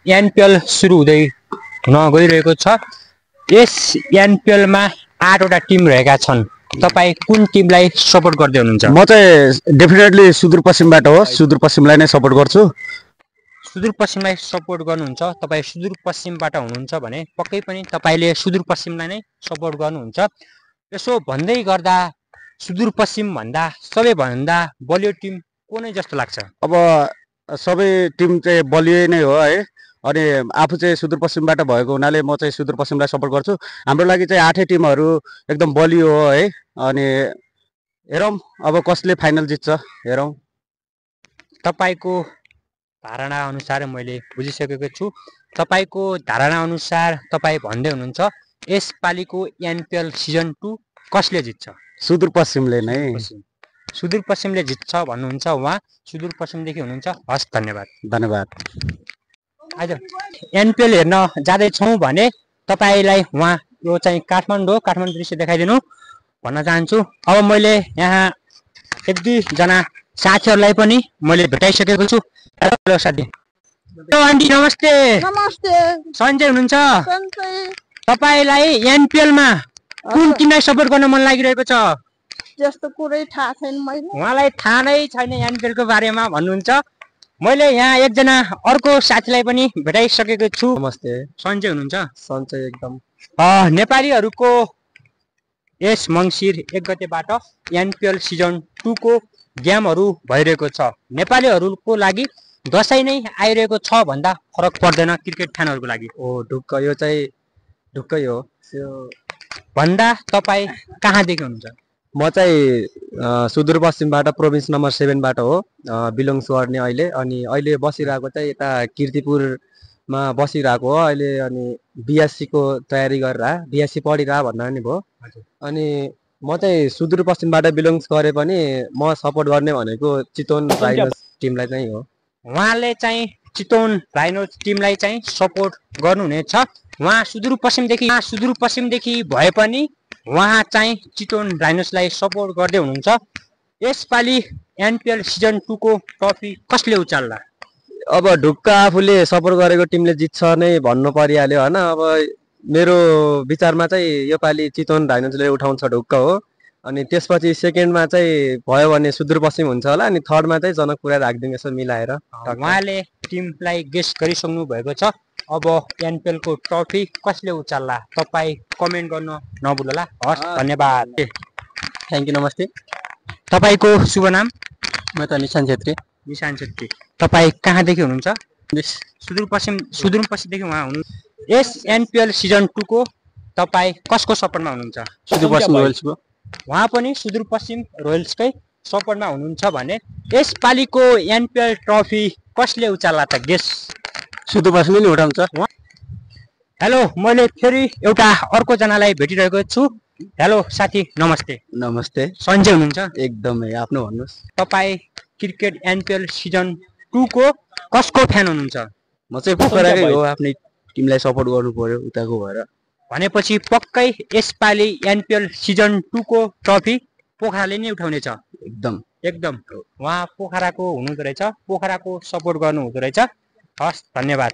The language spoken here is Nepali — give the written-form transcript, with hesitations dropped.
एनपिएल सुरु हुँदै हुन गइरहेको छ। यस एनपिएलमा 8 वटा टिम रहेका छन्। तपाई कुन टिमलाई सपोर्ट गर्दै हुनुहुन्छ? म चाहिँ डेफिनेटली सुदूरपश्चिमबाट हो, सुदूरपश्चिमलाई नै सपोर्ट गर्छु। सुदूरपश्चिमलाई सपोर्ट गर्नुहुन्छ। तपाई सुदूरपश्चिमबाट हुनुहुन्छ भने पक्कै पनि तपाईले सुदूरपश्चिमलाई नै सपोर्ट गर्नुहुन्छ। यसो भन्दै गर्दा सुदूरपश्चिम भन्दा सबैभन्दा बलियो टिम कुनै जस्तो लाग्छ? अब सबै टिम चाहिँ बलियो नै हो है, अनि आफू चाहिँ सुदूरपश्चिमबाट भएको हुनाले म चाहिँ सुदूरपश्चिमलाई सपोर्ट गर्छु। हाम्रो लागि चाहिँ 8 टिमहरू एकदम बलियो हो है, अनि हेरौँ अब कसले फाइनल जित्छ हेरौँ। तपाईको धारणा अनुसार मैले बुझिसकेको छु। तपाईको धारणा अनुसार तपाई भन्दै हुनुहुन्छ यसपालिको एनपिएल सिजन 2 कसले जित्छ? सुदूरपश्चिमले नै। सुदूरपश्चिमले जित्छ भन्नुहुन्छ उहाँ, सुदूरपश्चिमदेखि हुनुहुन्छ। हस्, धन्यवाद। धन्यवाद। आज एनपिएल हेर्न जाँदैछौँ भने तपाईलाई उहाँ यो चाहिँ काठमाडौँ दृश्य देखाइदिनु भन्न चाहन्छु। अब मैले यहाँ 1-2 जना साथीहरूलाई पनि मैले भेटाइसकेको छु। हेलो साथी। हेलो आन्टी, नमस्ते। नमस्ते। सन्चै हुनुहुन्छ? सन्चै। तपाईलाई एनपिएलमा कुन टिमलाई सपोर्ट गर्न मन लागिरहेको छ? त्यस्तो कुरै थाहा छैन मैले। उहाँलाई थाहा नै छैन एनपिएलको बारेमा भन्नुहुन्छ। मैले यहाँ एकजना अर्को साथीलाई पनि भेटाइसकेको छु। नमस्ते। सन्चै हुनुहुन्छ? सन्चै एकदम। नेपालीहरूको यस मङ्सिर 1 गतेबाट एनपिएल सिजन 2 को गेमहरू भइरहेको छ। नेपालीहरूको लागि दसैँ नै आइरहेको छ भन्दा फरक पर्दैन क्रिकेट फ्यानहरूको लागि। ढुक्क यो चाहिँ ढुक्कै हो। भन्दा तपाईँ कहाँदेखि हुनुहुन्छ? म चाहिँ सुदूरपश्चिमबाट प्रोभिन्स नम्बर 7 बाट हो, बिलोङ्स गर्ने अहिले। अनि अहिले बसिरहेको चाहिँ यता कीर्तिपुरमा बसिरहेको हो अहिले। अनि बिएससी को तयारी गरेर बिएससी पढिरह भन्दा नि भयो। अनि म चाहिँ सुदूरपश्चिमबाट बिलोङ्स गरे पनि म सपोर्ट गर्ने भनेको चितवन राइनोज टिमलाई चाहिँ हो। उहाँले चाहिँ चितवन राइनोज टिमलाई चाहिँ सपोर्ट गर्नुहुनेछ। उहाँ सुदूरपश्चिमदेखि भए पनि उहाँ चाहिँ चितवन राइनोजलाई सपोर्ट गर्दै हुनुहुन्छ। यसपालि एनपिएल सिजन 2 को ट्रफी कसले उचाल्ला? अब ढुक्क आफूले सपोर्ट गरेको टिमले जित्छ नै भन्नु परिहाल्यो होइन। अब मेरो विचारमा चाहिँ योपालि चितवन राइनोजले उठाउँछ ढुक्क हो। अनि त्यसपछि सेकेन्डमा चाहिँ भयो भने सुदूरपश्चिम हुन्छ होला। अनि थर्डमा चाहिँ जनकपुर राखिदिउँ यसो मिलाएर। उहाँले टिमलाई गेस गरिसक्नु भएको छ। अब एनपिएल को ट्रफी कसले उचाल्ला तपाईँ कमेन्ट गर्न नभुल्नुहोला। हस्, धन्यवाद। थ्याङ्क यू, नमस्ते। तपाईँको शुभ नाम? म त निशान छेत्री। निशान छेत्री। तपाईँ कहाँदेखि हुनुहुन्छ? सुदूरपश्चिमदेखि उहाँ हुनु। यस एनपिएल सिजन 2 को तपाईँ कसको सपोर्टमा हुनुहुन्छ? सुदूरपश्चिम रोयल्सको। उहाँ पनि सुदूरपश्चिम रोयल्सकै सपोर्टमा हुनुहुन्छ भने यसपालिको एनपिएल ट्रफी कसले उचाल्ला त गेस? सुदूरपश्चिमले नि उठाउँछ। हेलो, मैले फेरि एउटा अर्को जनालाई भेटिरहेको छु। हेलो साथी, नमस्ते। नमस्ते। सन्चै हुनुहुन्छ? एकदमै। आफ्नो भन्नुहोस्। तपाईँ क्रिकेट एनपिएल सिजन 2 को कसको फ्यान हुनुहुन्छ? म चाहिँ पोखराकै हो, आफ्नै टिमलाई सपोर्ट गर्नु पर्यो उताको भएर। भनेपछि पक्कै यसपालि एनपिएल सिजन 2 को ट्रफी पोखराले नै उठाउनेछ। एकदम। उहाँ पोखराको हुनुहुँदो रहेछ, पोखराको सपोर्ट गर्नु हुँदो रहेछ। हस्, धन्यवाद।